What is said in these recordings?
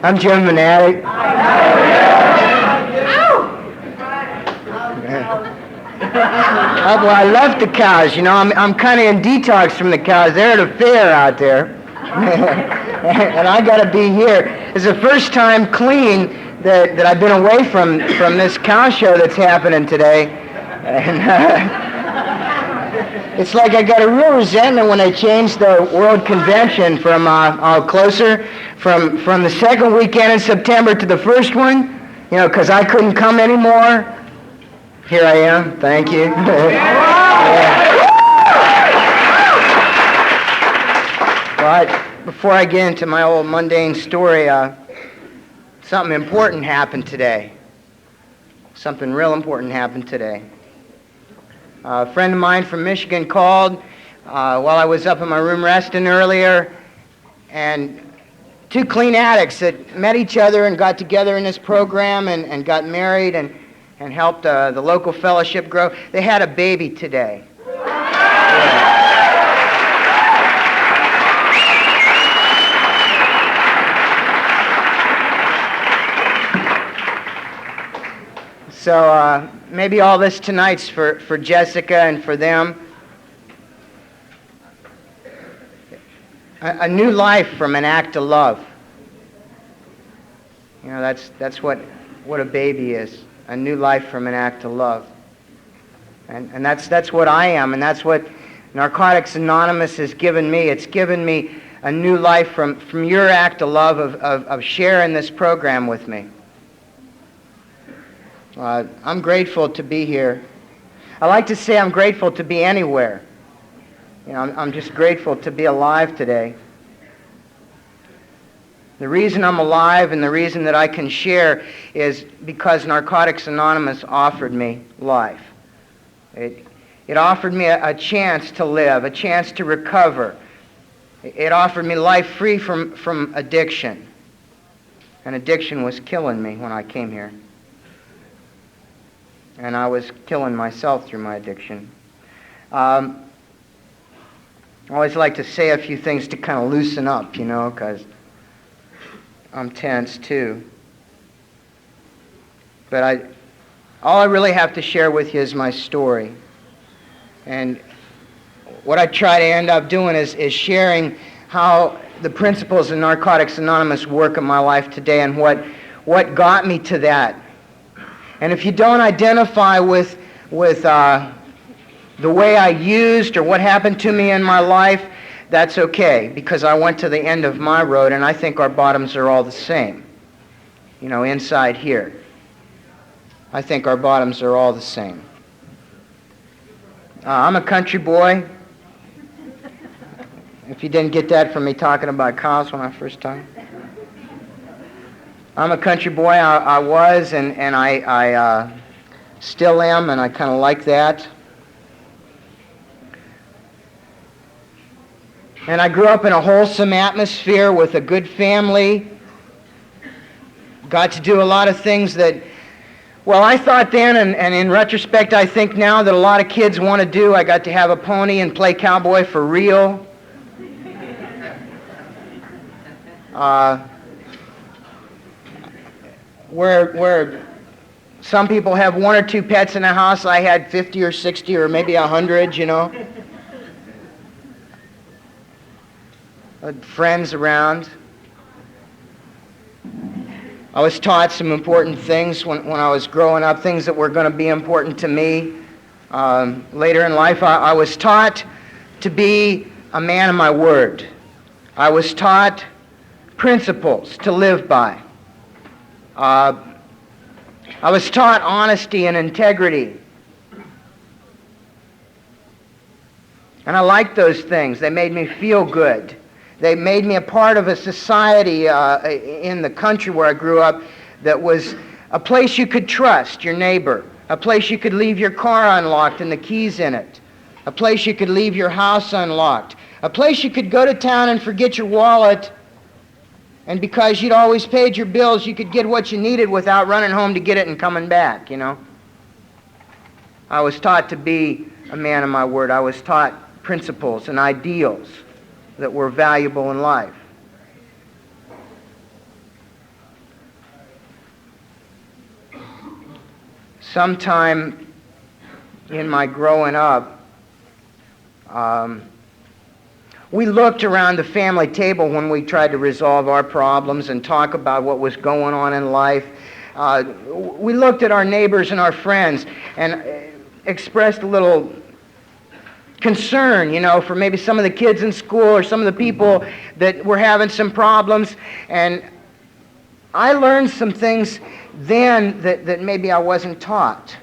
I'm Jim Fanatic. Well, I love the cows. You know, I'm kind of in detox from the cows. They're at a fair out there, and I got to be here. It's the first time clean that I've been away from this cow show that's happening today, and it's like I got a real resentment when they changed the World Convention from closer from the second weekend in September to the first one. You know, because I couldn't come anymore. Here I am. Thank you. But before I get into my old mundane story, something important happened today. Something real important happened today. A friend of mine from Michigan called while I was up in my room resting earlier, and two clean addicts that met each other and got together in this program and got married and helped the local fellowship grow. They had a baby today. So maybe all this tonight's for Jessica and for them. A new life from an act of love. You know, that's what a baby is. A new life from an act of love. And that's what I am, and that's what Narcotics Anonymous has given me. It's given me a new life from your act of love of sharing this program with me. I'm grateful to be here. I like to say I'm grateful to be anywhere. You know, I'm just grateful to be alive today. The reason I'm alive and the reason that I can share is because Narcotics Anonymous offered me life. It offered me a chance to live, a chance to recover. It offered me life free from addiction. And addiction was killing me when I came here. And I was killing myself through my addiction. I always like to say a few things to kind of loosen up, you know, because I'm tense too. But all I really have to share with you is my story. And what I try to end up doing is sharing how the principles of Narcotics Anonymous work in my life today and what got me to that. And if you don't identify with the way I used or what happened to me in my life, that's okay, because I went to the end of my road, and I think our bottoms are all the same. You know, inside here. I think our bottoms are all the same. I'm a country boy. If you didn't get that from me talking about cows when I first talked. I'm a country boy. I was, and I still am, and I kind of like that. And I grew up in a wholesome atmosphere with a good family. Got to do a lot of things that, well, I thought then, and in retrospect, I think now that a lot of kids want to do. I got to have a pony and play cowboy for real. Where some people have one or two pets in a house, I had 50 or 60 or maybe 100, you know. Friends around. I was taught some important things when I was growing up, things that were going to be important to me. Later in life, I was taught to be a man of my word. I was taught principles to live by. I was taught honesty and integrity. And I liked those things. They made me feel good. They made me a part of a society in the country where I grew up that was a place you could trust, your neighbor, a place you could leave your car unlocked and the keys in it, a place you could leave your house unlocked, a place you could go to town and forget your wallet, and because you'd always paid your bills, you could get what you needed without running home to get it and coming back, you know. I was taught to be a man of my word. I was taught principles and ideals that were valuable in life. sometime in my growing up, we looked around the family table when we tried to resolve our problems and talk about what was going on in life. We looked at our neighbors and our friends and expressed a little concern, for maybe some of the kids in school or some of the people that were having some problems. And I learned some things then that maybe I wasn't taught.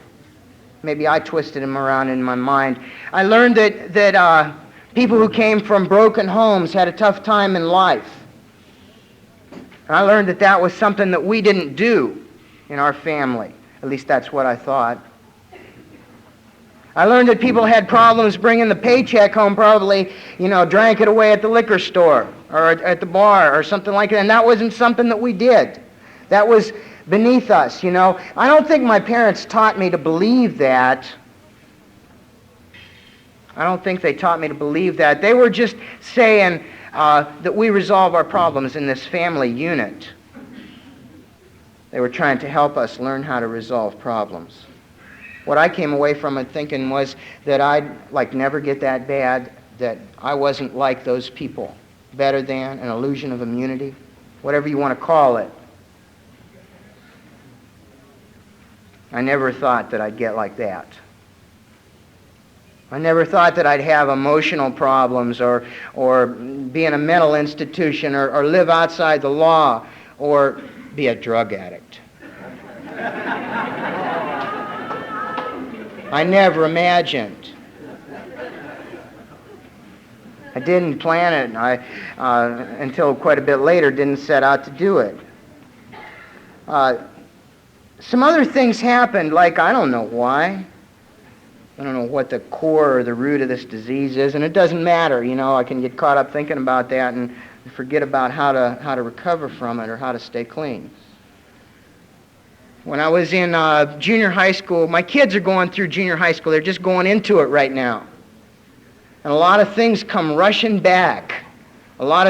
Maybe I twisted them around in my mind. I learned that people who came from broken homes had a tough time in life. And I learned that was something that we didn't do in our family. At least that's what I thought. I learned that people had problems bringing the paycheck home, probably, drank it away at the liquor store or at the bar or something like that. And that wasn't something that we did. That was beneath us, I don't think my parents taught me to believe that. I don't think they taught me to believe that. They were just saying that we resolve our problems in this family unit. They were trying to help us learn how to resolve problems. What I came away from it thinking was that I'd never get that bad, that I wasn't like those people, better than, an illusion of immunity, whatever you want to call it. I never thought that I'd get like that. I never thought that I'd have emotional problems or be in a mental institution or live outside the law or be a drug addict. I never imagined. I didn't plan it, and I, until quite a bit later, didn't set out to do it. Some other things happened, I don't know why. I don't know what the core or the root of this disease is, and it doesn't matter. I can get caught up thinking about that and forget about how to recover from it or how to stay clean. When I was in junior high school, my kids are going through junior high school. They're just going into it right now. And a lot of things come rushing back. I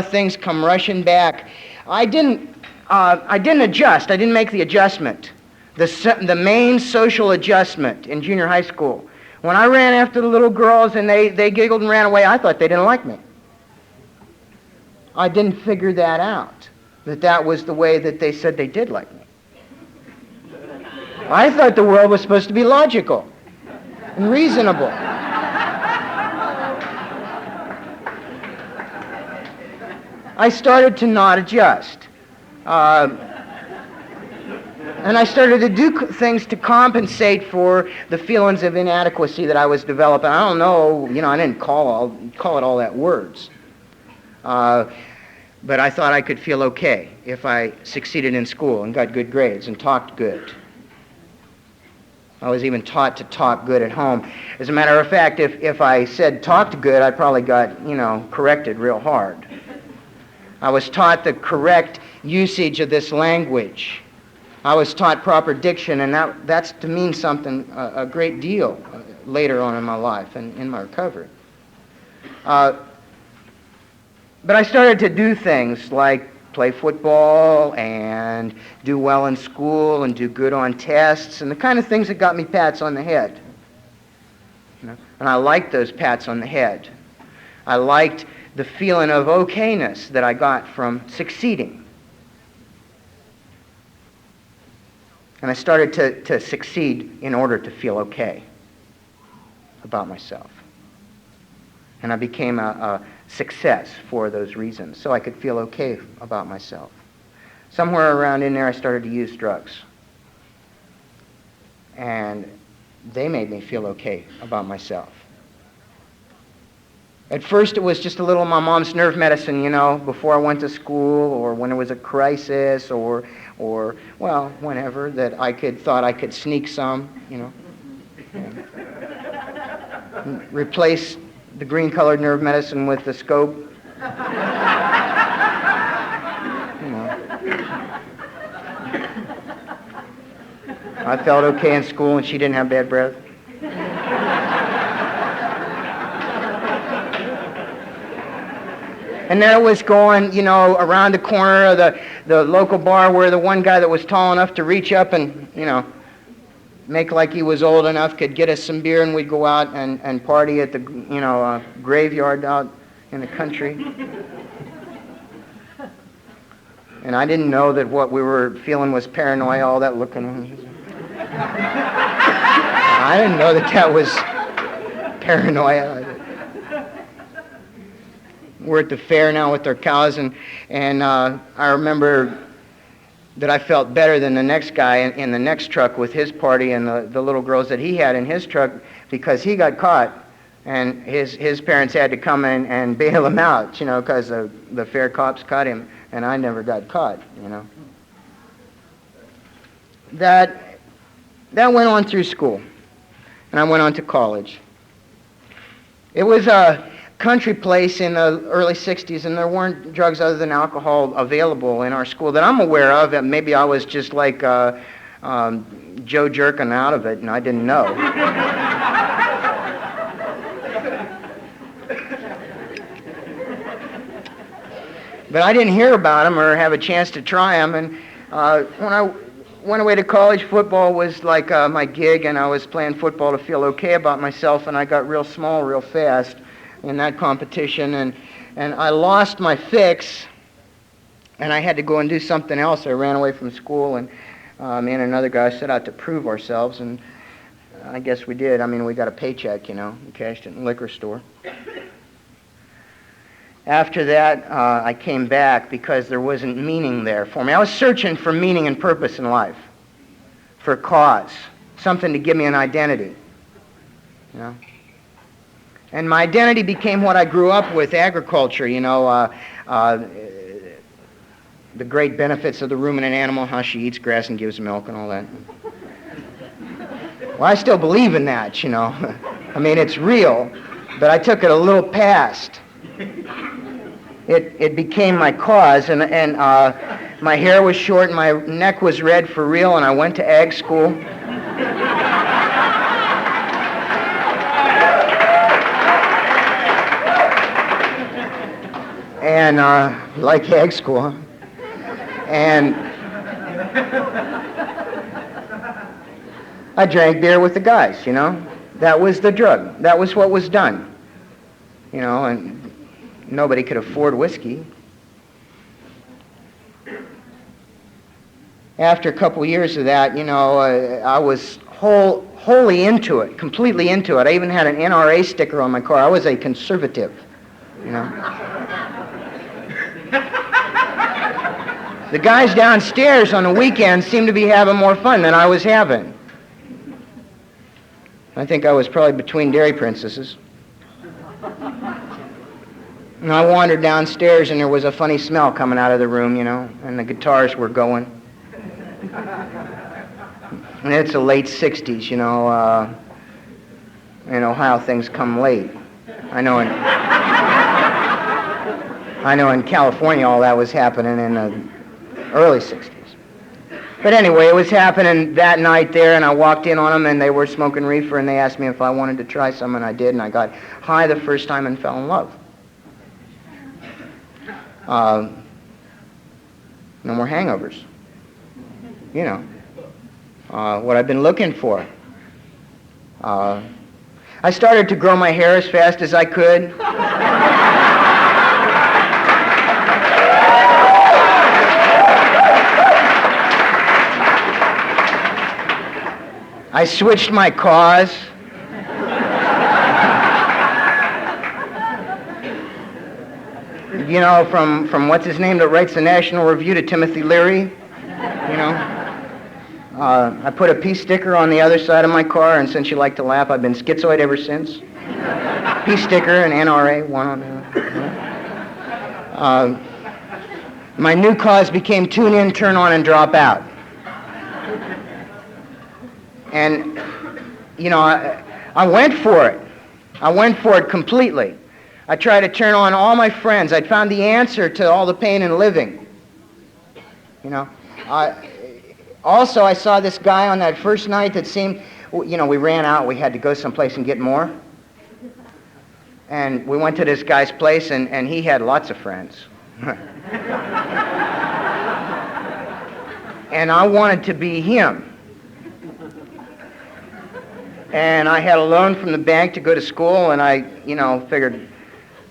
didn't adjust. I didn't make the adjustment. The main social adjustment in junior high school. When I ran after the little girls and they giggled and ran away, I thought they didn't like me. I didn't figure that out, that was the way that they said they did like me. I thought the world was supposed to be logical and reasonable. I started to not adjust. And I started to do things to compensate for the feelings of inadequacy that I was developing. I don't know, I didn't call it all that words. But I thought I could feel okay if I succeeded in school and got good grades and talked good. I was even taught to talk good at home. As a matter of fact, if I said talked good, I probably got, corrected real hard. I was taught the correct usage of this language. I was taught proper diction, and that's to mean something a great deal later on in my life and in my recovery. But I started to do things like play football and do well in school and do good on tests and the kind of things that got me pats on the head. And I liked those pats on the head. I liked the feeling of okayness that I got from succeeding. And I started to succeed in order to feel okay about myself. And I became a success for those reasons, so I could feel okay about myself. Somewhere around in there, I started to use drugs. And they made me feel okay about myself. At first, it was just a little of my mom's nerve medicine, before I went to school or when there was a crisis or whenever that thought I could sneak some, and replace the green-colored nerve medicine with the scope. I felt okay in school and she didn't have bad breath. And there it was going, around the corner of the local bar where the one guy that was tall enough to reach up and, make like he was old enough, could get us some beer, and we'd go out and party at the, graveyard out in the country. And I didn't know that what we were feeling was paranoia, all that looking. I didn't know that was paranoia. We're at the fair now with our cows, and I remember that I felt better than the next guy in the next truck with his party and the little girls that he had in his truck, because he got caught, and his parents had to come in and bail him out, because the fair cops caught him, and I never got caught, That went on through school, and I went on to college. It was a country place in the early 60s, and there weren't drugs other than alcohol available in our school that I'm aware of. And maybe I was just like Joe jerking out of it, and I didn't know. But I didn't hear about them or have a chance to try them. And when I went away to college, football was like my gig, and I was playing football to feel okay about myself, and I got real small real fast in that competition, and I lost my fix, and I had to go and do something else. I ran away from school, and me and another guy set out to prove ourselves, and I guess we did. I mean, we got a paycheck, we cashed it in the liquor store. After that, I came back because there wasn't meaning there for me. I was searching for meaning and purpose in life, for a cause, something to give me an identity, And my identity became what I grew up with, agriculture, the great benefits of the ruminant animal, how she eats grass and gives milk and all that. Well, I still believe in that, I mean, it's real, but I took it a little past. It became my cause, and my hair was short and my neck was red for real, and I went to ag school. And like ag school, huh? And I drank beer with the guys, That was the drug. That was what was done, and nobody could afford whiskey. After a couple years of that, I was wholly into it, completely into it. I even had an NRA sticker on my car. I was a conservative, The guys downstairs on the weekends seemed to be having more fun than I was having. I think I was probably between dairy princesses. And I wandered downstairs, and there was a funny smell coming out of the room, and the guitars were going. And it's the late 60s, in Ohio things come late. I know in California all that was happening in the early 60s. But anyway, it was happening that night there, and I walked in on them, and they were smoking reefer, and they asked me if I wanted to try some, and I did, and I got high the first time and fell in love. No more hangovers. What I've been looking for. I started to grow my hair as fast as I could. I switched my cause. From what's his name that writes the National Review to Timothy Leary, I put a peace sticker on the other side of my car, and since you like to laugh, I've been schizoid ever since. Peace sticker and NRA, one on there. My new cause became tune in, turn on, and drop out. And, I went for it. I went for it completely. I tried to turn on all my friends. I'd found the answer to all the pain in living. Also, I saw this guy on that first night that seemed, we ran out. We had to go someplace and get more. And we went to this guy's place, and he had lots of friends. And I wanted to be him. And I had a loan from the bank to go to school, and I, figured,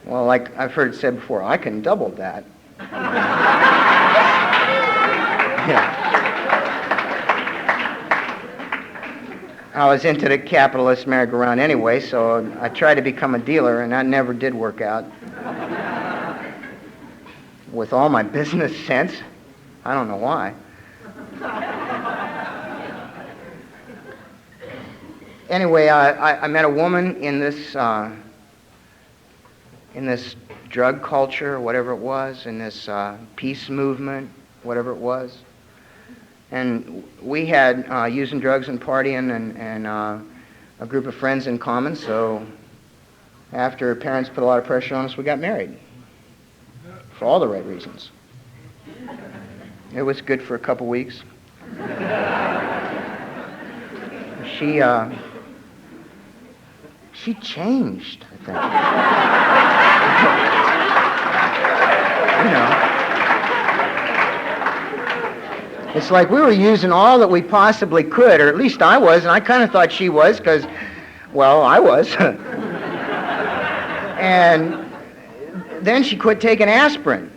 well, like I've heard it said before, I can double that. Yeah. I was into the capitalist merry-go-round anyway, so I tried to become a dealer, and that never did work out. With all my business sense, I don't know why. Anyway, I met a woman in this drug culture, whatever it was, in this peace movement, whatever it was. And we had using drugs and partying and a group of friends in common, so after parents put a lot of pressure on us, we got married. For all the right reasons. It was good for a couple weeks. She changed, I think. It's like we were using all that we possibly could, or at least I was, and I kind of thought she was, because, well, I was. And then she quit taking aspirin.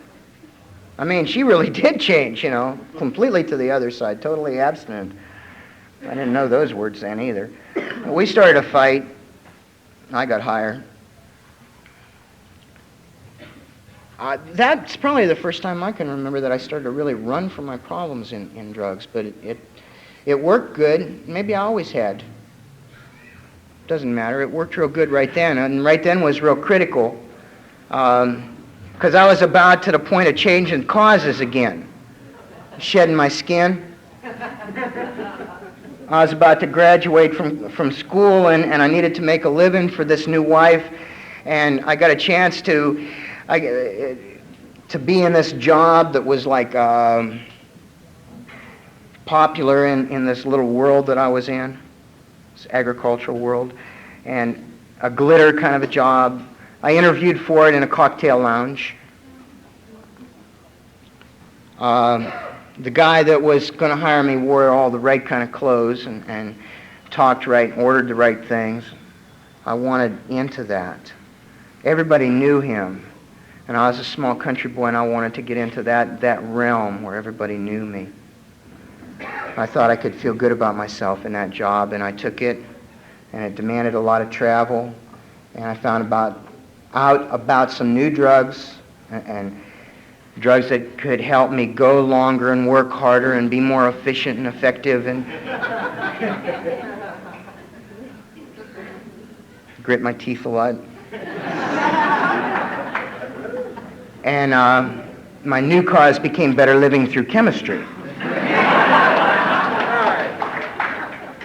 I mean, she really did change, completely to the other side, totally abstinent. I didn't know those words then either. We started a fight. I got higher. That's probably the first time I can remember that I started to really run from my problems in drugs, but it worked good. Maybe I always had. Doesn't matter. It worked real good right then, and right then was real critical, because I was about to the point of changing causes again, shedding my skin. I was about to graduate from school, and I needed to make a living for this new wife, and I got a chance to be in this job that was like popular in this little world that I was in, this agricultural world, and a glitter kind of a job. I interviewed for it in a cocktail lounge. The guy that was going to hire me wore all the right kind of clothes and talked right and ordered the right things. I wanted into that. Everybody knew him, and I was a small country boy, and I wanted to get into that realm where everybody knew me. I thought I could feel good about myself in that job, and I took it, and it demanded a lot of travel, and I found out about some new drugs and drugs that could help me go longer and work harder and be more efficient and effective and grit my teeth a lot. And my new cause became better living through chemistry.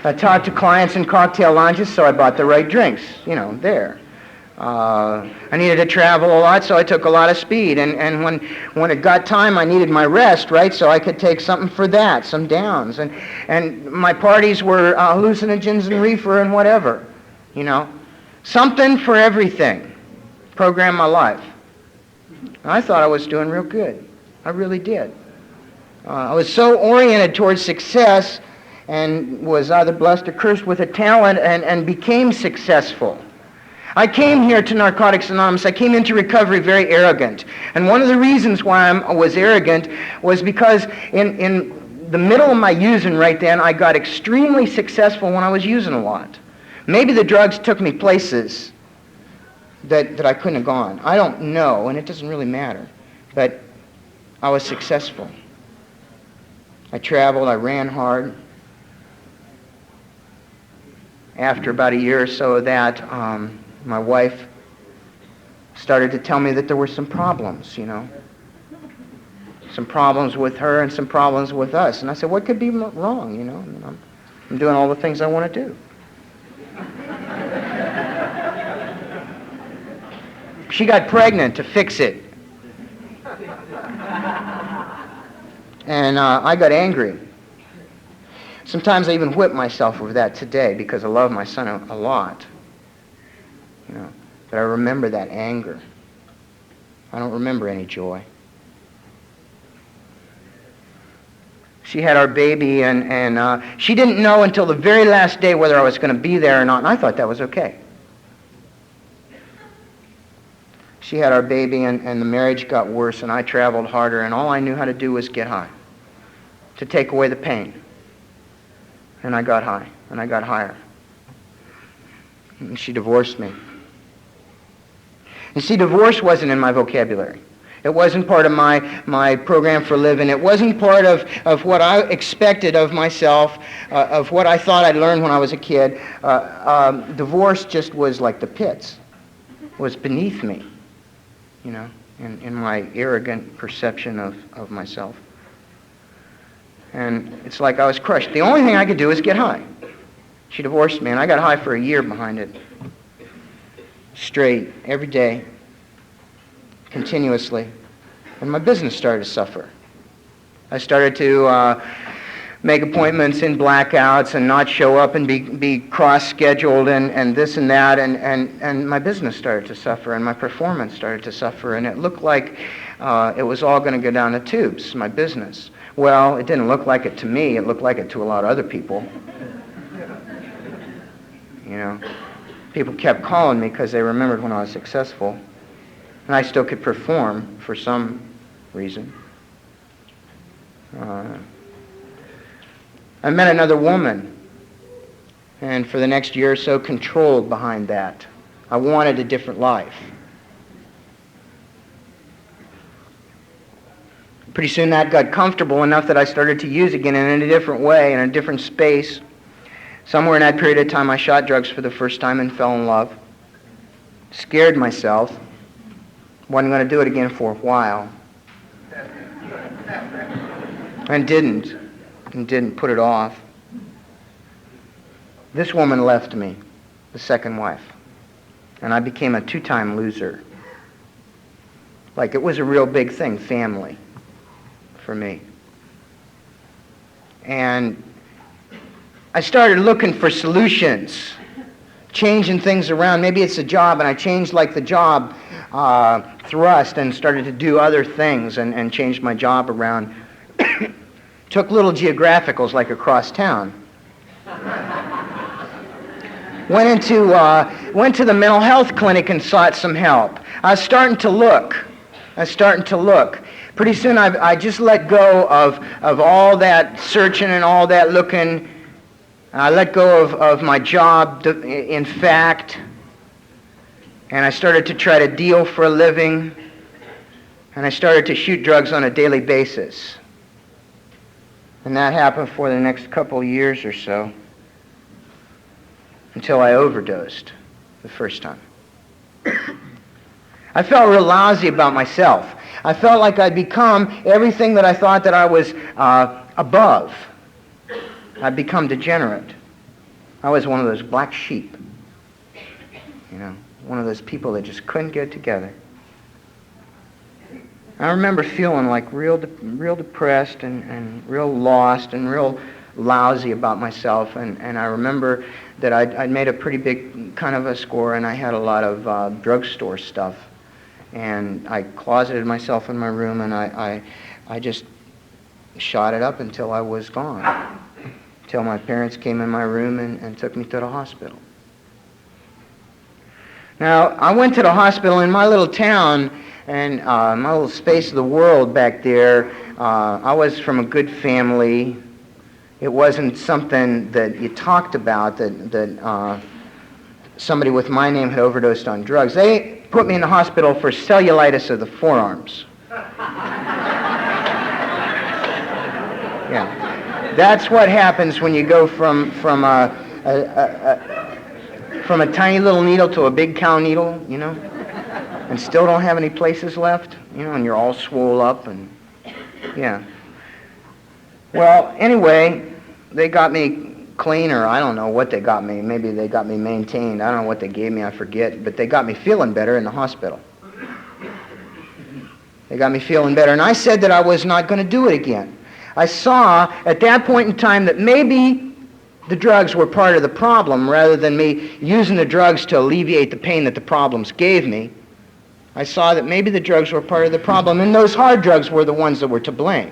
I talked to clients in cocktail lounges, so I bought the right drinks, there. I needed to travel a lot, so I took a lot of speed. And when it got time, I needed my rest, right? So I could take something for that, some downs. And my parties were hallucinogens and reefer and whatever, Something for everything. Programmed my life. And I thought I was doing real good. I really did. I was so oriented towards success and was either blessed or cursed with a talent and became successful. I came here to Narcotics Anonymous, I came into recovery very arrogant. And one of the reasons why I was arrogant was because in the middle of my using right then, I got extremely successful when I was using a lot. Maybe the drugs took me places that I couldn't have gone. I don't know, and it doesn't really matter. But I was successful. I traveled, I ran hard. After about a year or so of that, my wife started to tell me that there were some problems, Some problems with her and some problems with us. And I said, what could be wrong, I'm doing all the things I want to do. She got pregnant to fix it. And I got angry. Sometimes I even whip myself over that today because I love my son a lot. But I remember that anger. I don't remember any joy. She had our baby, and she didn't know until the very last day whether I was going to be there or not, and I thought that was okay. She had our baby, and the marriage got worse, and I traveled harder, and all I knew how to do was get high, to take away the pain. And I got high, and I got higher. And she divorced me. And see, divorce wasn't in my vocabulary. It wasn't part of my program for living. It wasn't part of what I expected of myself, of what I thought I'd learned when I was a kid. Divorce just was like the pits. It was beneath me, you know, in my arrogant perception of myself. And it's like I was crushed. The only thing I could do was get high. She divorced me, and I got high for a year behind it. Straight, every day, continuously. And my business started to suffer. I started to make appointments in blackouts and not show up and be cross-scheduled and this and that, and my business started to suffer, and my performance started to suffer, and it looked like it was all going to go down the tubes, my business. Well, it didn't look like it to me. It looked like it to a lot of other people. You know, people kept calling me because they remembered when I was successful, and I still could perform for some reason. I met another woman, and for the next year or so controlled behind that. I wanted a different life. Pretty soon that got comfortable enough that I started to use again in a different way, in a different space. Somewhere in that period of time I shot drugs for the first time and fell in love. Scared myself. Wasn't going to do it again for a while. And didn't put it off. This woman left me, the second wife, and I became a 2-time loser. Like it was a real big thing, family, for me. And I started looking for solutions, changing things around. Maybe it's a job, and I changed like the job thrust and started to do other things and changed my job around. Took little geographicals like across town. Went to the mental health clinic and sought some help. I was starting to look. Pretty soon I just let go of all that searching and all that looking. I let go of my job, in fact, and I started to try to deal for a living, and I started to shoot drugs on a daily basis. And that happened for the next couple years or so, until I overdosed the first time. I felt real lousy about myself. I felt like I'd become everything that I thought that I was above. I'd become degenerate. I was one of those black sheep, you know, one of those people that just couldn't get together. I remember feeling like real depressed and real lost and real lousy about myself, and I remember that I'd made a pretty big kind of a score, and I had a lot of drugstore stuff, and I closeted myself in my room, and I just shot it up until I was gone, until my parents came in my room and took me to the hospital. Now, I went to the hospital in my little town, and my little space of the world back there. I was from a good family. It wasn't something that you talked about, that somebody with my name had overdosed on drugs. They put me in the hospital for cellulitis of the forearms. Yeah, that's what happens when you go from a tiny little needle to a big cow needle, you know, and still don't have any places left, you know, and you're all swole up, and yeah. Well, anyway, they got me clean, or I don't know what they got me. Maybe they got me maintained. I don't know what they gave me, I forget, but they got me feeling better in the hospital. They got me feeling better, and I said that I was not going to do it again. I saw at that point in time that maybe the drugs were part of the problem rather than me using the drugs to alleviate the pain that the problems gave me. I saw that maybe the drugs were part of the problem, and those hard drugs were the ones that were to blame.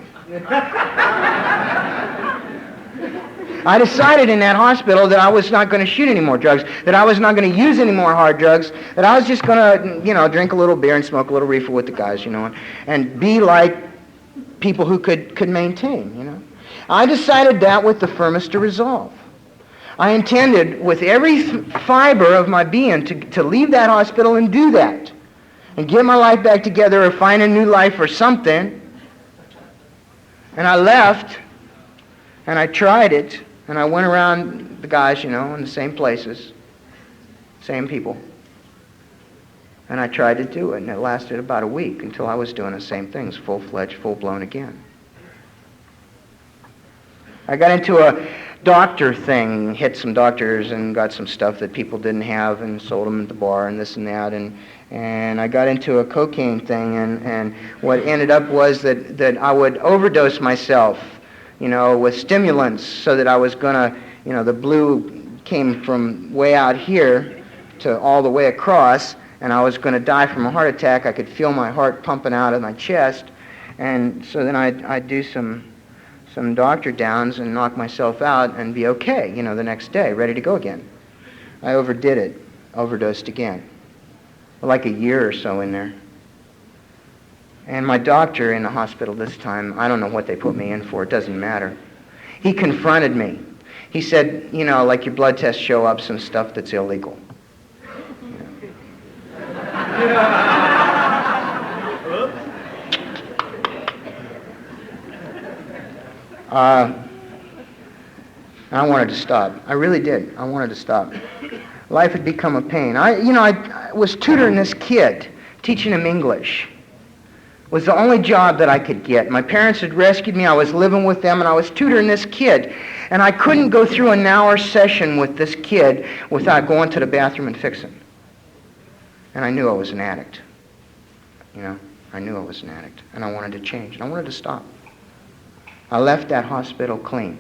I decided in that hospital that I was not going to shoot any more drugs, that I was not going to use any more hard drugs, that I was just going to, drink a little beer and smoke a little reefer with the guys, and be like people who could maintain, I decided that with the firmest of resolve. I intended with every fiber of my being to leave that hospital and do that, and get my life back together or find a new life or something. And I left, and I tried it, and I went around the guys, in the same places, same people. And I tried to do it, and it lasted about a week until I was doing the same things, full-fledged, full-blown again. I got into a doctor thing, hit some doctors and got some stuff that people didn't have and sold them at the bar and this and that. And I got into a cocaine thing, and what ended up was that I would overdose myself, with stimulants so that I was going to, the blue came from way out here to all the way across, and I was going to die from a heart attack. I could feel my heart pumping out of my chest, and so then I'd do some doctor downs and knock myself out and be okay, the next day, ready to go again. I overdid it, overdosed again, like a year or so in there. And my doctor in the hospital this time, I don't know what they put me in for, it doesn't matter. He confronted me. He said, like your blood tests show up some stuff that's illegal. I wanted to stop. I really did. I wanted to stop. Life had become a pain. I was tutoring this kid, teaching him English. It was the only job that I could get. My parents had rescued me. I was living with them, and I was tutoring this kid. And I couldn't go through an hour session with this kid without going to the bathroom and fixing. And I knew I was an addict. I knew I was an addict, and I wanted to change, and I wanted to stop. I left that hospital clean.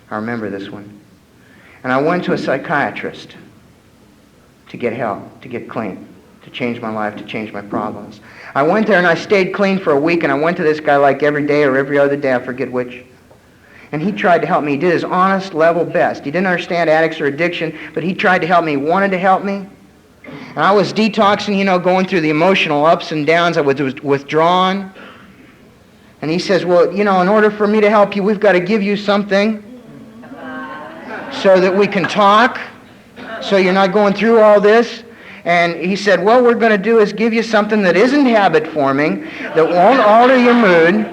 I remember this one. And I went to a psychiatrist to get help, to get clean, to change my life, to change my problems. I went there and I stayed clean for a week, and I went to this guy like every day or every other day, I forget which. And he tried to help me. He did his honest, level best. He didn't understand addicts or addiction, but he tried to help me, wanted to help me. And I was detoxing, going through the emotional ups and downs. I was withdrawn. And he says, well, in order for me to help you, we've got to give you something so that we can talk, so you're not going through all this. And he said, what we're going to do is give you something that isn't habit-forming, that won't alter your mood.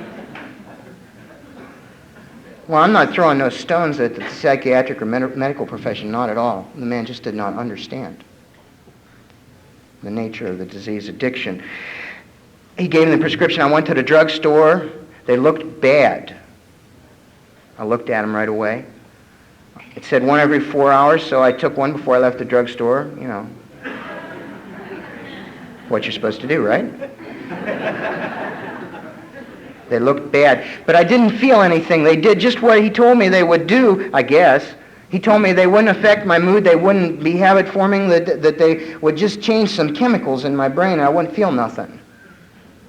Well, I'm not throwing no stones at the psychiatric or medical profession, not at all. The man just did not understand the nature of the disease addiction. He gave me the prescription. I went to the drugstore. They looked bad. I looked at them right away. It said one every 4 hours, so I took one before I left the drugstore. What you're supposed to do, right? They looked bad. But I didn't feel anything. They did just what he told me they would do, I guess. He told me they wouldn't affect my mood, they wouldn't be habit-forming, that they would just change some chemicals in my brain, and I wouldn't feel nothing.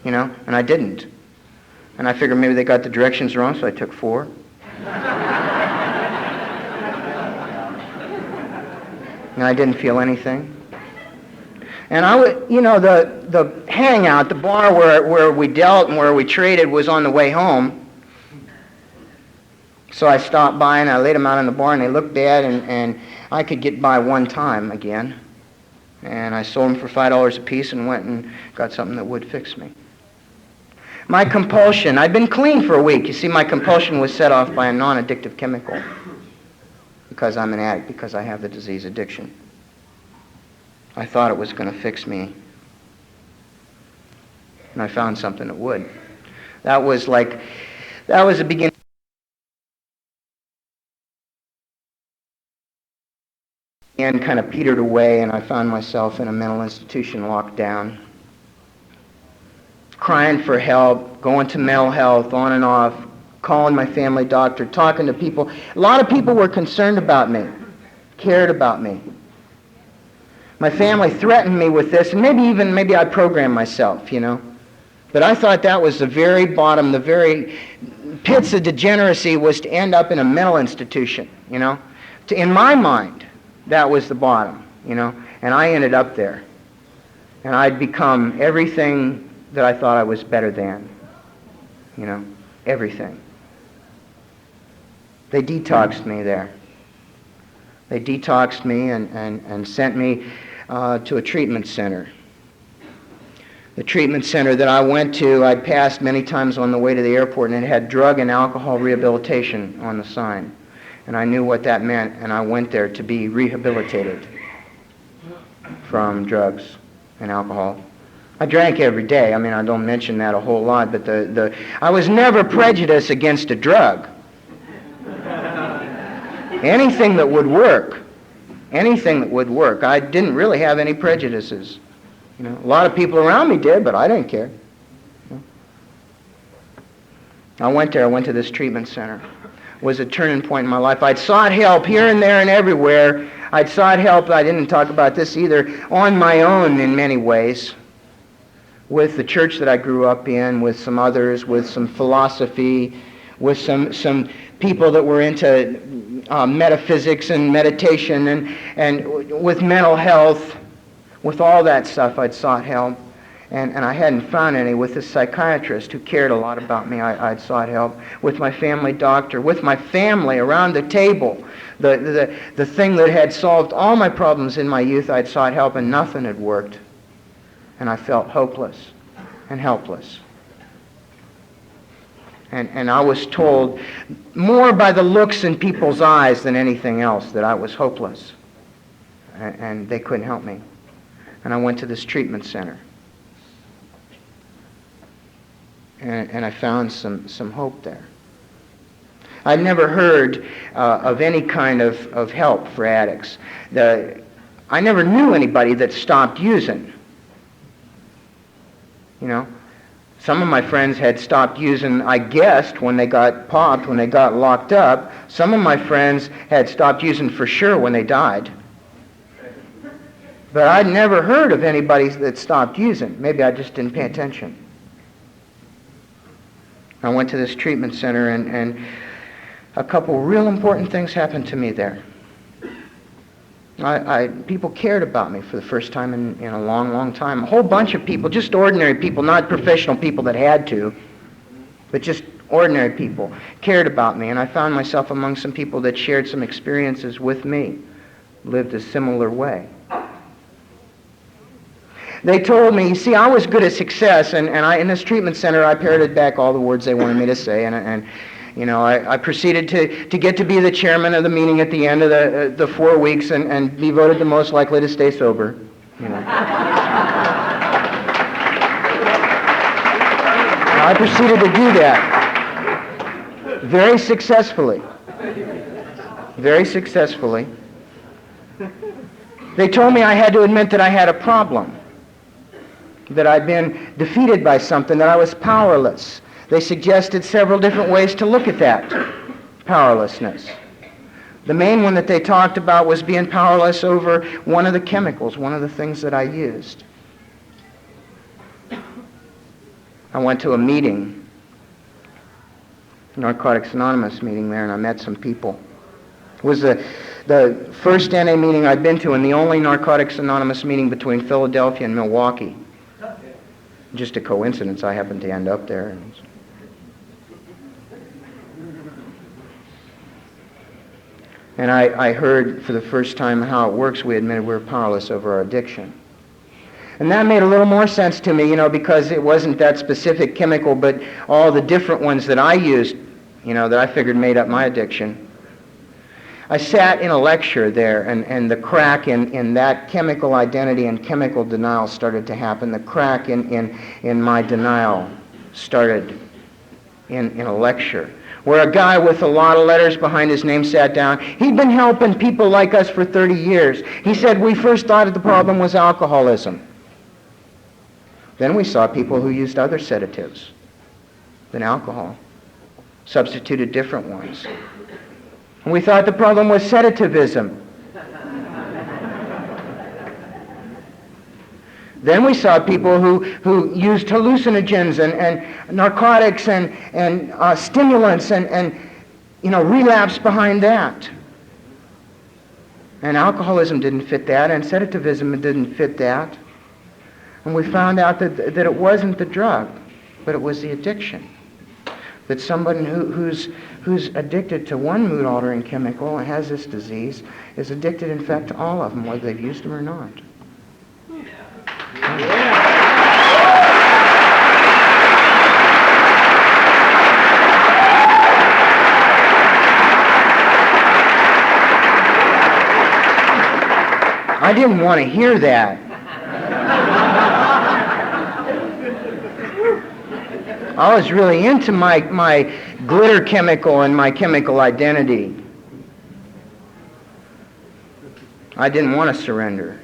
And I didn't. And I figured maybe they got the directions wrong, so I took 4. And I didn't feel anything. And I would, the hangout, the bar where we dealt and where we traded was on the way home. So I stopped by and I laid them out in the bar, and they looked bad, and I could get by one time again. And I sold them for $5 a piece and went and got something that would fix me. My compulsion, I'd been clean for a week. You see, my compulsion was set off by a non-addictive chemical because I'm an addict, because I have the disease addiction. I thought it was going to fix me, and I found something that would. That was the beginning. And kind of petered away, and I found myself in a mental institution locked down, crying for help, going to mental health, on and off, calling my family doctor, talking to people. A lot of people were concerned about me, cared about me. My family threatened me with this, and maybe I programmed myself, But I thought that was the very bottom, the very pits of degeneracy was to end up in a mental institution, you know. In my mind, that was the bottom, you know, and I ended up there. And I'd become everything that I thought I was better than, you know, everything. They detoxed me there. They detoxed me and sent me to a treatment center. The treatment center that I went to, I'd passed many times on the way to the airport, and it had drug and alcohol rehabilitation on the sign. And I knew what that meant, and I went there to be rehabilitated from drugs and alcohol. I drank every day. I mean, I don't mention that a whole lot, but I was never prejudiced against a drug. Anything that would work. Anything that would work. I didn't really have any prejudices. You know, a lot of people around me did, but I didn't care. I went there. I went to this treatment center. It was a turning point in my life. I'd sought help here and there and everywhere. I'd sought help, I didn't talk about this either, on my own in many ways, with the church that I grew up in, with some others, with some philosophy, with some people that were into metaphysics and meditation, and with mental health. With all that stuff, I'd sought help, and I hadn't found any. With a psychiatrist who cared a lot about me, I'd sought help. With my family doctor, with my family around the table, the thing that had solved all my problems in my youth, I'd sought help, and nothing had worked. And I felt hopeless and helpless. And I was told, more by the looks in people's eyes than anything else, that I was hopeless, and they couldn't help me. And I went to this treatment center. And I found some hope there. I'd never heard of any kind of help for addicts. I never knew anybody that stopped using. You know, some of my friends had stopped using, I guessed, when they got popped, when they got locked up. Some of my friends had stopped using for sure when they died. But I'd never heard of anybody that stopped using. Maybe I just didn't pay attention. I went to this treatment center, and a couple real important things happened to me there. People cared about me for the first time in a long, long time. A whole bunch of people, just ordinary people, not professional people that had to, but just ordinary people, cared about me. And I found myself among some people that shared some experiences with me, lived a similar way. They told me, you see, I was good at success, and in this treatment center, I parroted back all the words they wanted me to say, and you know, I proceeded to get to be the chairman of the meeting at the end of the 4 weeks and be voted the most likely to stay sober. You know. I proceeded to do that very successfully. Very successfully. They told me I had to admit that I had a problem, that I'd been defeated by something, that I was powerless. They suggested several different ways to look at that powerlessness. The main one that they talked about was being powerless over one of the chemicals, one of the things that I used. I went to a meeting, Narcotics Anonymous meeting there, and I met some people. It was the first NA meeting I'd been to, and the only Narcotics Anonymous meeting between Philadelphia and Milwaukee. Just a coincidence, I happened to end up there. And I heard for the first time how it works. We admitted we were powerless over our addiction. And that made a little more sense to me, you know, because it wasn't that specific chemical, but all the different ones that I used, you know, that I figured made up my addiction. I sat in a lecture there, and the crack in that chemical identity and chemical denial started to happen. The crack in my denial started in a lecture, where a guy with a lot of letters behind his name sat down. He'd been helping people like us for 30 years. He said, we first thought the problem was alcoholism. Then we saw people who used other sedatives than alcohol, substituted different ones. And we thought the problem was sedativism. Then we saw people who used hallucinogens and narcotics and stimulants and relapse behind that. And alcoholism didn't fit that, and sedativism didn't fit that. And we found out that it wasn't the drug, but it was the addiction. That somebody who's addicted to one mood-altering chemical and has this disease is addicted, in fact, to all of them, whether they've used them or not. I didn't want to hear that. I was really into my glitter chemical and my chemical identity. I didn't want to surrender.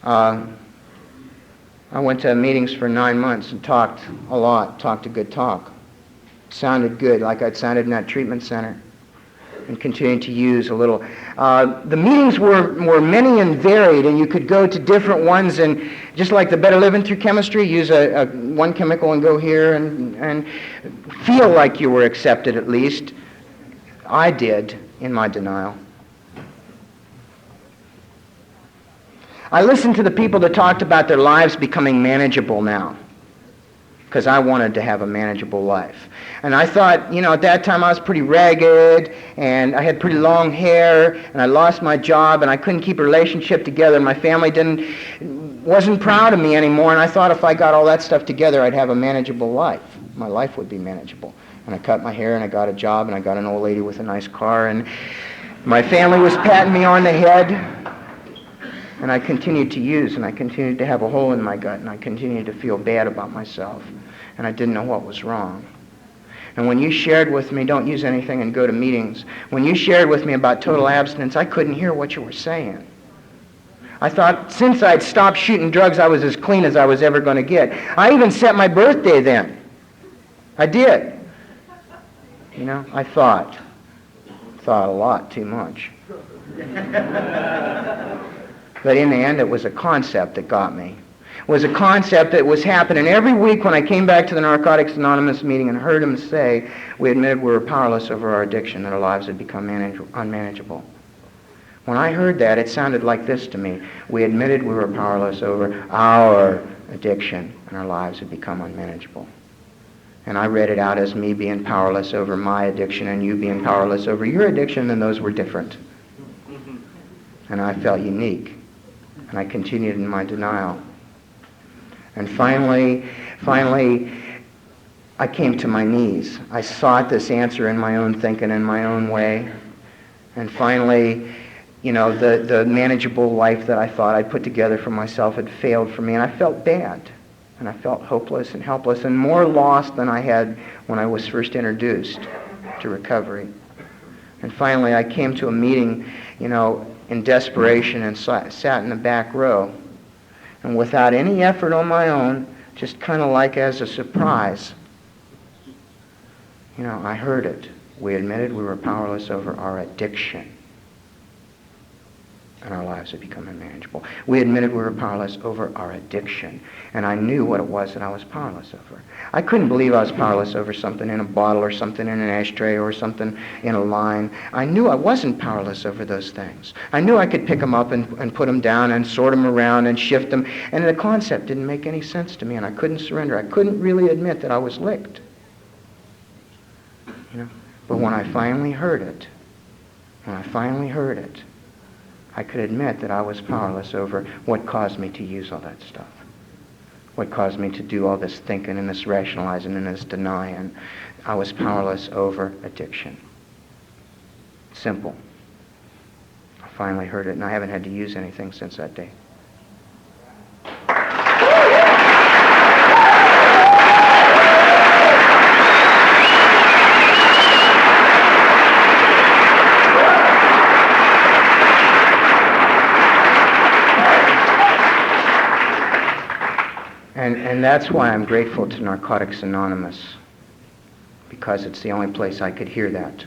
I went to meetings for 9 months and talked a lot, talked a good talk. Sounded good, like I'd sounded in that treatment center, and continued to use a little. The meetings were many and varied, and you could go to different ones, and just like the Better Living Through Chemistry, use one chemical and go here and feel like you were accepted, at least. I did in my denial. I listened to the people that talked about their lives becoming manageable now, because I wanted to have a manageable life. And I thought, at that time I was pretty ragged, and I had pretty long hair, and I lost my job, and I couldn't keep a relationship together, and my family wasn't proud of me anymore, and I thought if I got all that stuff together, I'd have a manageable life. My life would be manageable. And I cut my hair, and I got a job, and I got an old lady with a nice car, and my family was patting me on the head. And I continued to use, and I continued to have a hole in my gut, and I continued to feel bad about myself, and I didn't know what was wrong. And when you shared with me, don't use anything and go to meetings, when you shared with me about total abstinence, I couldn't hear what you were saying. I thought since I'd stopped shooting drugs, I was as clean as I was ever going to get. I even set my birthday then. I did. I thought a lot too much. But in the end, it was a concept that got me. It was a concept that was happening every week when I came back to the Narcotics Anonymous meeting and heard him say, we admitted we were powerless over our addiction, that our lives had become unmanageable. When I heard that, it sounded like this to me. We admitted we were powerless over our addiction, and our lives had become unmanageable. And I read it out as me being powerless over my addiction and you being powerless over your addiction, and those were different. And I felt unique. And I continued in my denial. And finally, I came to my knees. I sought this answer in my own thinking, in my own way. And finally, the manageable life that I thought I'd put together for myself had failed for me, and I felt bad. And I felt hopeless and helpless and more lost than I had when I was first introduced to recovery. And finally, I came to a meeting, in desperation, and sat in the back row. And without any effort on my own, just kind of like as a surprise, I heard it. We admitted we were powerless over our addiction, and our lives had become unmanageable. We admitted we were powerless over our addiction, and I knew what it was that I was powerless over. I couldn't believe I was powerless over something in a bottle or something in an ashtray or something in a line. I knew I wasn't powerless over those things. I knew I could pick them up and put them down and sort them around and shift them, and the concept didn't make any sense to me, and I couldn't surrender. I couldn't really admit that I was licked. But when I finally heard it, I could admit that I was powerless over what caused me to use all that stuff. What caused me to do all this thinking and this rationalizing and this denying. I was powerless over addiction. Simple. I finally heard it, and I haven't had to use anything since that day. And that's why I'm grateful to Narcotics Anonymous, because it's the only place I could hear that,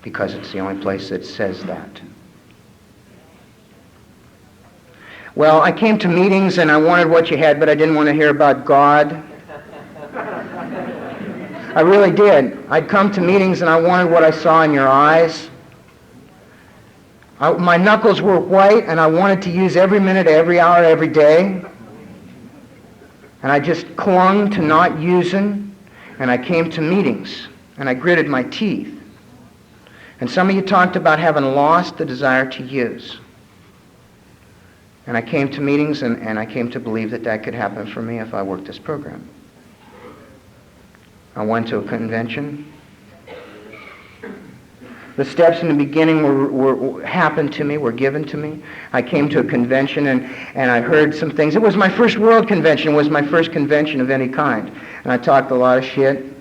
because it's the only place that says that. Well, I came to meetings and I wanted what you had, but I didn't want to hear about God. I really did. I'd come to meetings and I wanted what I saw in your eyes. My knuckles were white and I wanted to use every minute, every hour, every day. And I just clung to not using, and I came to meetings and I gritted my teeth. And some of you talked about having lost the desire to use. And I came to meetings and I came to believe that that could happen for me if I worked this program. I went to a convention. The steps in the beginning were happened to me, were given to me. I came to a convention and I heard some things. It was my first world convention. It was my first convention of any kind. And I talked a lot of shit.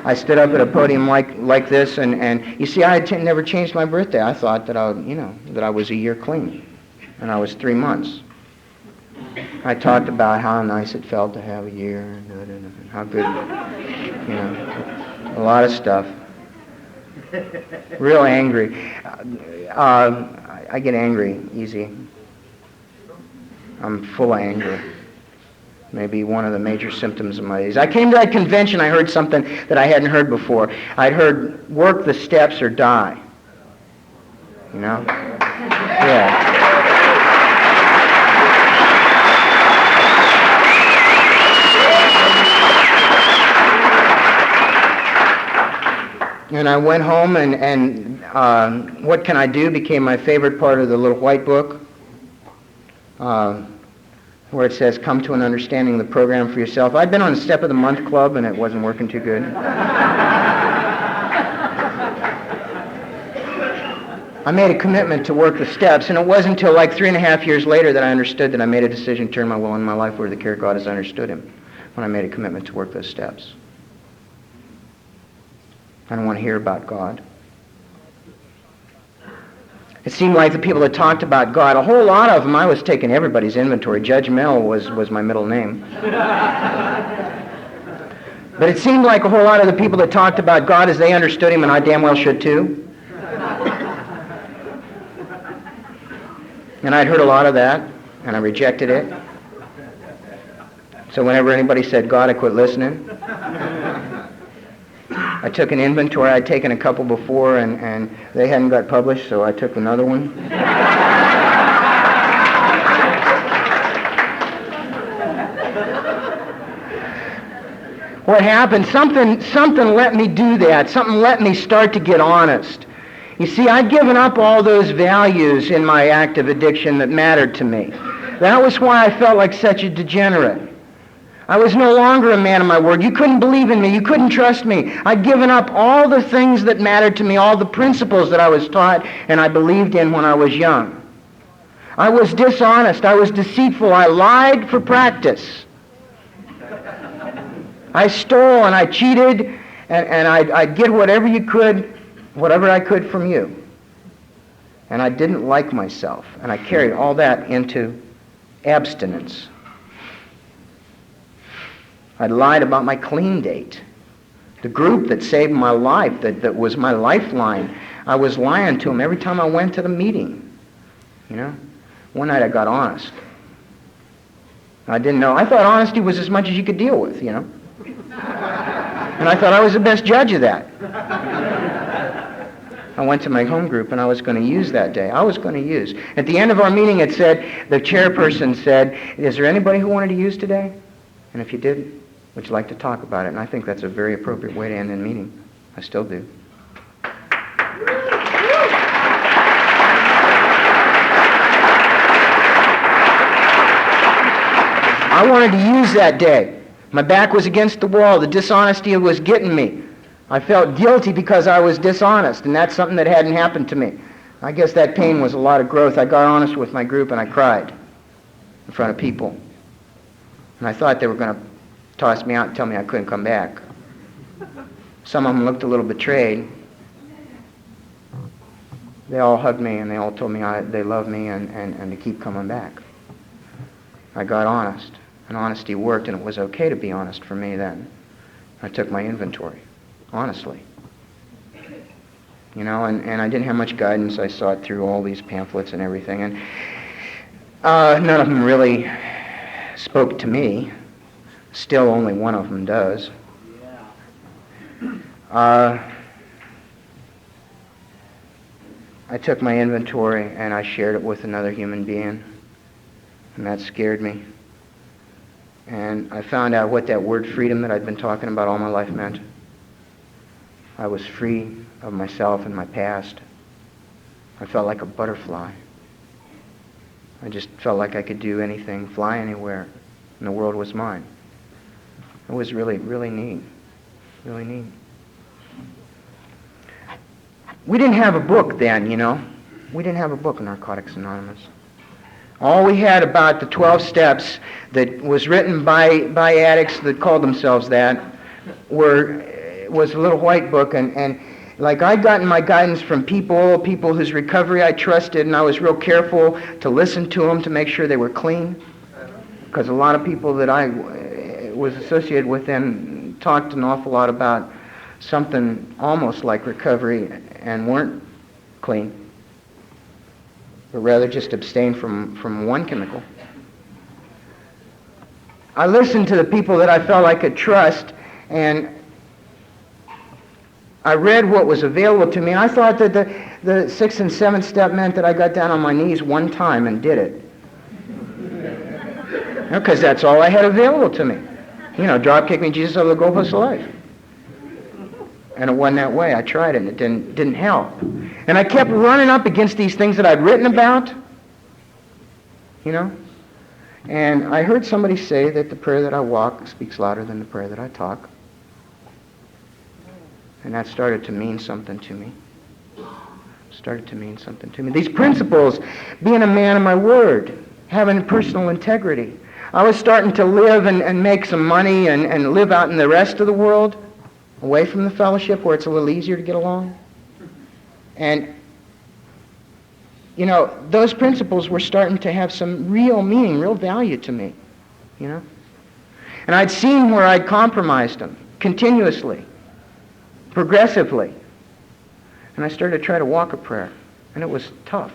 I stood up at a podium like this, and you see, I had never changed my birthday. I thought that that I was a year clean, and I was 3 months. I talked about how nice it felt to have a year, and how good, a lot of stuff. Real angry. I get angry easy. I'm full of anger. Maybe one of the major symptoms of my disease. I came to that convention, I heard something that I hadn't heard before. I'd heard, work the steps or die. Yeah. And I went home and What Can I Do became my favorite part of the little white book. Where it says, come to an understanding of the program for yourself. I'd been on the Step of the Month Club, and it wasn't working too good. I made a commitment to work the steps, and it wasn't until like 3.5 years later that I understood that I made a decision to turn my will and my life over to the care of God as I understood Him, when I made a commitment to work those steps. I don't want to hear about God. It seemed like the people that talked about God, a whole lot of them, I was taking everybody's inventory. Judge Mel was my middle name. But it seemed like a whole lot of the people that talked about God as they understood Him, and I damn well should too. And I'd heard a lot of that, and I rejected it. So whenever anybody said God, I quit listening. I took an inventory. I'd taken a couple before, and they hadn't got published, so I took another one. What happened? Something let me do that. Something let me start to get honest. You see, I'd given up all those values in my active addiction that mattered to me. That was why I felt like such a degenerate. I was no longer a man of my word. You couldn't believe in me. You couldn't trust me. I'd given up all the things that mattered to me, all the principles that I was taught and I believed in when I was young. I was dishonest. I was deceitful. I lied for practice. I stole and I cheated, and I'd get whatever I could from you. And I didn't like myself. And I carried all that into abstinence. I lied about my clean date. The group that saved my life, that was my lifeline, I was lying to them every time I went to the meeting. One night I got honest. I didn't know. I thought honesty was as much as you could deal with, And I thought I was the best judge of that. I went to my home group and I was going to use that day. I was going to use. At the end of our meeting it said, the chairperson said, is there anybody who wanted to use today? And if you did, would you like to talk about it? And I think that's a very appropriate way to end a meeting. I still do. I wanted to use that day. My back was against the wall. The dishonesty was getting me. I felt guilty because I was dishonest, and that's something that hadn't happened to me. I guess that pain was a lot of growth. I got honest with my group, and I cried in front of people. And I thought they were going to toss me out and tell me I couldn't come back. Some of them looked a little betrayed. They all hugged me and they all told me they love me and to keep coming back. I got honest, and honesty worked, and it was okay to be honest for me then. I took my inventory, honestly. and I didn't have much guidance. I saw it through all these pamphlets and everything, and none of them really spoke to me. Still, only one of them does. I took my inventory and I shared it with another human being, and that scared me. And I found out what that word freedom that I'd been talking about all my life meant. I was free of myself and my past. I felt like a butterfly. I just felt like I could do anything, fly anywhere, and the world was mine. It was really, really neat. Really neat. We didn't have a book then, We didn't have a book, Narcotics Anonymous. All we had about the 12 steps that was written by addicts that called themselves that was a little white book, and like I'd gotten my guidance from people whose recovery I trusted, and I was real careful to listen to them to make sure they were clean, because a lot of people that I was associated with then talked an awful lot about something almost like recovery and weren't clean, but rather just abstained from one chemical. I listened to the people that I felt I could trust, and I read what was available to me. I thought that the 6th and 7th step meant that I got down on my knees one time and did it. Because that's all I had available to me. Drop kick me, Jesus, over the goalpost of life. And it wasn't that way. I tried it, and it didn't help. And I kept running up against these things that I'd written about, And I heard somebody say that the prayer that I walk speaks louder than the prayer that I talk. And that started to mean something to me. These principles, being a man of my word, having personal integrity. I was starting to live and make some money and live out in the rest of the world, away from the fellowship where it's a little easier to get along. And, those principles were starting to have some real meaning, real value to me, And I'd seen where I'd compromised them continuously, progressively. And I started to try to walk a prayer. And it was tough.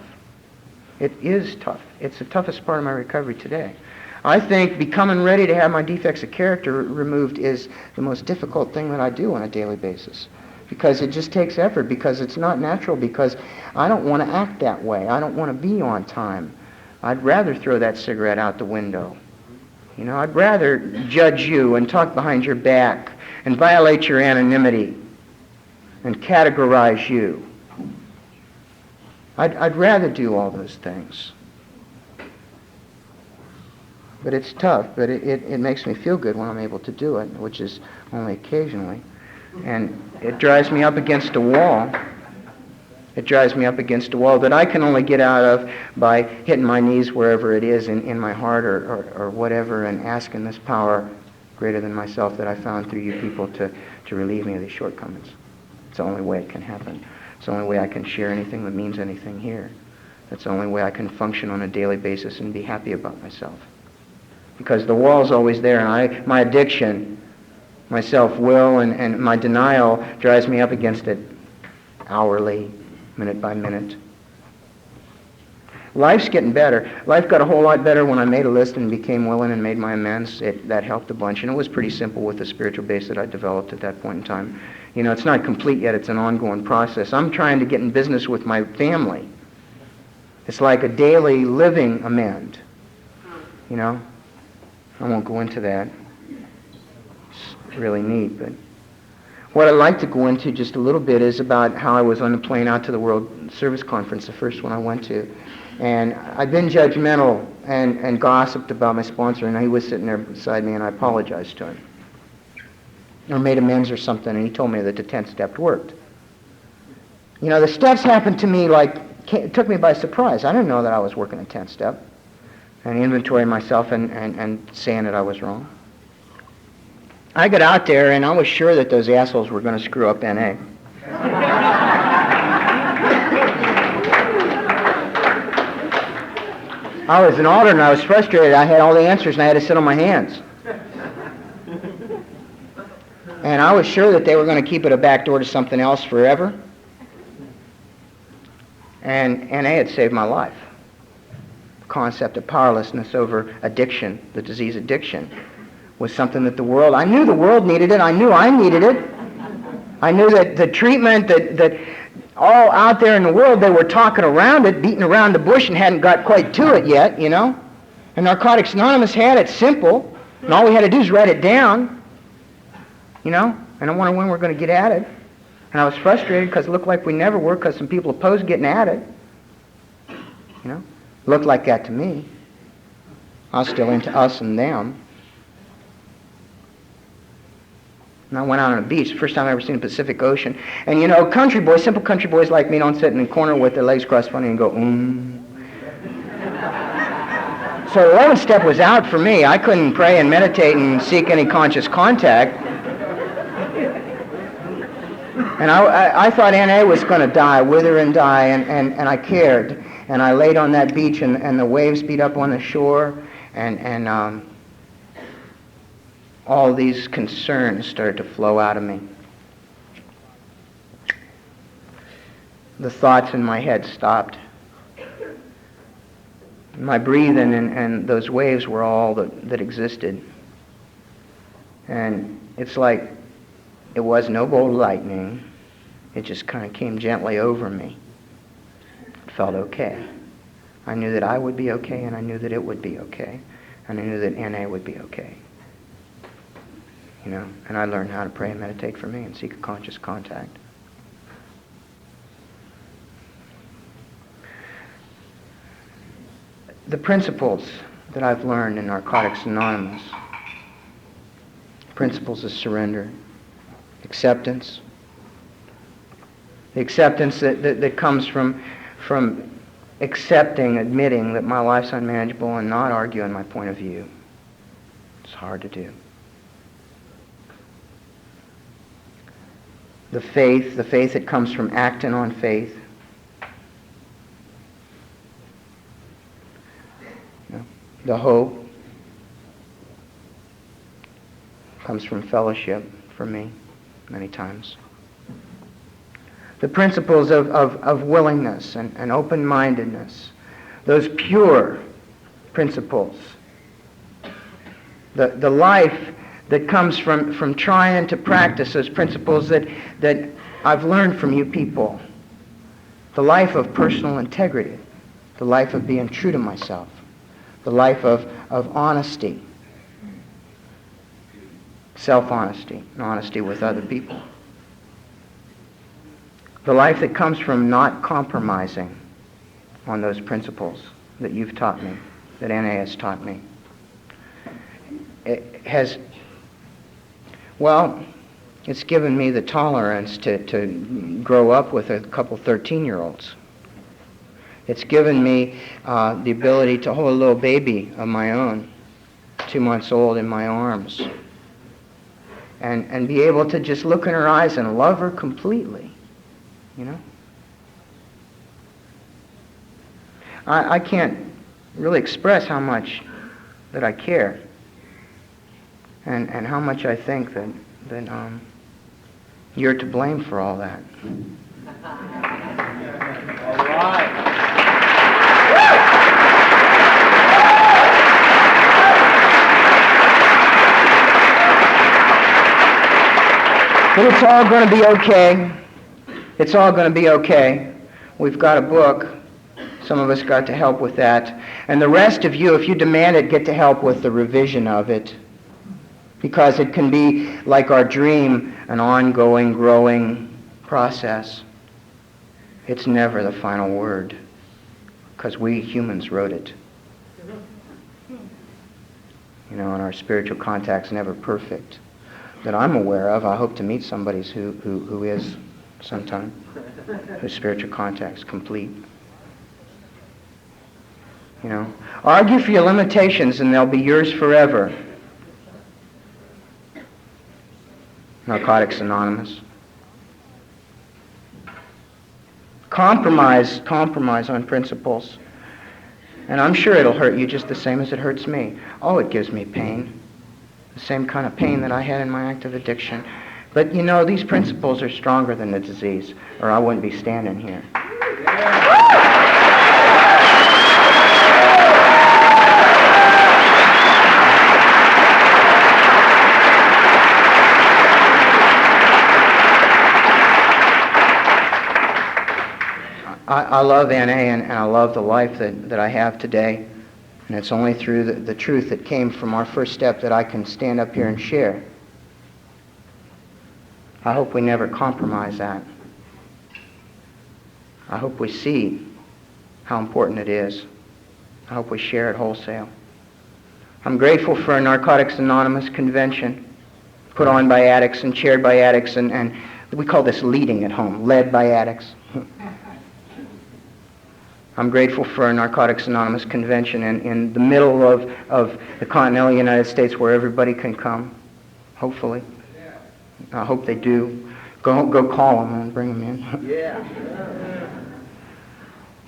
It is tough. It's the toughest part of my recovery today. I think becoming ready to have my defects of character removed is the most difficult thing that I do on a daily basis. Because it just takes effort, because it's not natural, because I don't want to act that way. I don't want to be on time. I'd rather throw that cigarette out the window. I'd rather judge you and talk behind your back and violate your anonymity and categorize you. I'd rather do all those things. But it's tough, but it makes me feel good when I'm able to do it, which is only occasionally. And it drives me up against a wall. It drives me up against a wall that I can only get out of by hitting my knees wherever it is in my heart or whatever, and asking this power greater than myself that I found through you people to relieve me of these shortcomings. It's the only way it can happen. It's the only way I can share anything that means anything here. That's the only way I can function on a daily basis and be happy about myself. Because the wall's always there, and my addiction, my self-will, and my denial drives me up against it hourly, minute by minute. Life's getting better. Life got a whole lot better when I made a list and became willing and made my amends. That helped a bunch, and it was pretty simple with the spiritual base that I developed at that point in time. It's not complete yet. It's an ongoing process. I'm trying to get in business with my family. It's like a daily living amend. I won't go into that. It's really neat, but what I'd like to go into just a little bit is about how I was on the plane out to the World Service Conference, the first one I went to. And I'd been judgmental and gossiped about my sponsor, and he was sitting there beside me, and I apologized to him. Or made amends or something, and he told me that the 10th step worked. The steps happened to me it took me by surprise. I didn't know that I was working a 10th step. And inventorying myself and saying that I was wrong. I got out there, and I was sure that those assholes were going to screw up N.A. I was an alder, and I was frustrated. I had all the answers, and I had to sit on my hands. And I was sure that they were going to keep it a back door to something else forever. And NA had saved my life. The concept of powerlessness over addiction, the disease addiction, was something that I knew the world needed it. I knew I needed it. I knew that the treatment that all out there in the world, they were talking around it, beating around the bush, and hadn't got quite to it yet, you know. And Narcotics Anonymous had it simple, and all we had to do is write it down, you know. And I wondered when we're going to get at it. And I was frustrated because it looked like we never were, because some people opposed getting at it. You know, looked like that to me. I was still into us and them. And I went out on a beach, first time I ever seen the Pacific Ocean. And you know, country boys, simple country boys like me don't sit in the corner with their legs crossed funny and go, So the 11th step was out for me. I couldn't pray and meditate and seek any conscious contact. And I thought NA was going to die, wither and die, and I cared. And I laid on that beach, and the waves beat up on the shore, and all these concerns started to flow out of me. The thoughts in my head stopped. My breathing and those waves were all that existed. And it's like it was no bolt of lightning. It just kind of came gently over me. It felt okay. I knew that I would be okay, and I knew that it would be okay. And I knew that NA would be okay. You know, and I learned how to pray and meditate for me and seek a conscious contact. The principles that I've learned in Narcotics Anonymous, principles of surrender, acceptance, the acceptance that comes from accepting, admitting that my life's unmanageable and not arguing my point of view. It's hard to do. The faith that comes from acting on faith. The hope comes from fellowship for me many times. The principles of willingness and open-mindedness, those pure principles. The life that comes from trying to practice those principles that I've learned from you people. The life of personal integrity, the life of being true to myself, the life of honesty, self-honesty, and honesty with other people. The life that comes from not compromising on those principles that you've taught me, that NA has taught me. It has, well, it's given me the tolerance to grow up with a couple 13-year-olds. It's given me the ability to hold a little baby of my own, 2 months old, in my arms, and be able to just look in her eyes and love her completely, you know? I can't really express how much that I care and how much I think that you're to blame for all that. All right. But it's all going to be okay. It's all going to be okay. We've got a book. Some of us got to help with that. And the rest of you, if you demand it, get to help with the revision of it. Because it can be, like our dream, an ongoing, growing process. It's never the final word. Because we humans wrote it. You know, and our spiritual contact's never perfect. That I'm aware of. I hope to meet somebody who is sometime. Whose spiritual contact's complete. You know, argue for your limitations and they'll be yours forever. Narcotics Anonymous. Compromise on principles. And I'm sure it'll hurt you just the same as it hurts me. Oh, it gives me pain. The same kind of pain that I had in my active addiction. But you know, these principles are stronger than the disease, or I wouldn't be standing here. I love NA, and I love the life that I have today. And it's only through the truth that came from our first step that I can stand up here and share. I hope we never compromise that. I hope we see how important it is. I hope we share it wholesale. I'm grateful for a Narcotics Anonymous convention put on by addicts and chaired by addicts, and we call this leading at home, led by addicts. I'm grateful for a Narcotics Anonymous convention in the middle of the continental United States where everybody can come, hopefully. I hope they do. Go call them and bring them in. Yeah.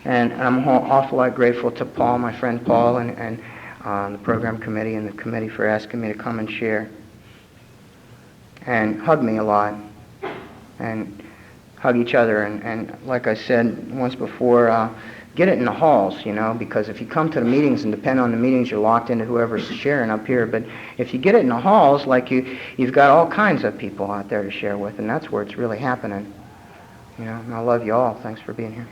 And I'm an awful lot grateful to Paul, my friend Paul, and the program committee and the committee for asking me to come and share. And hug me a lot. And hug each other. And like I said once before, get it in the halls, because if you come to the meetings and depend on the meetings, you're locked into whoever's sharing up here. But if you get it in the halls, like you've got all kinds of people out there to share with, and that's where it's really happening. And I love you all. Thanks for being here.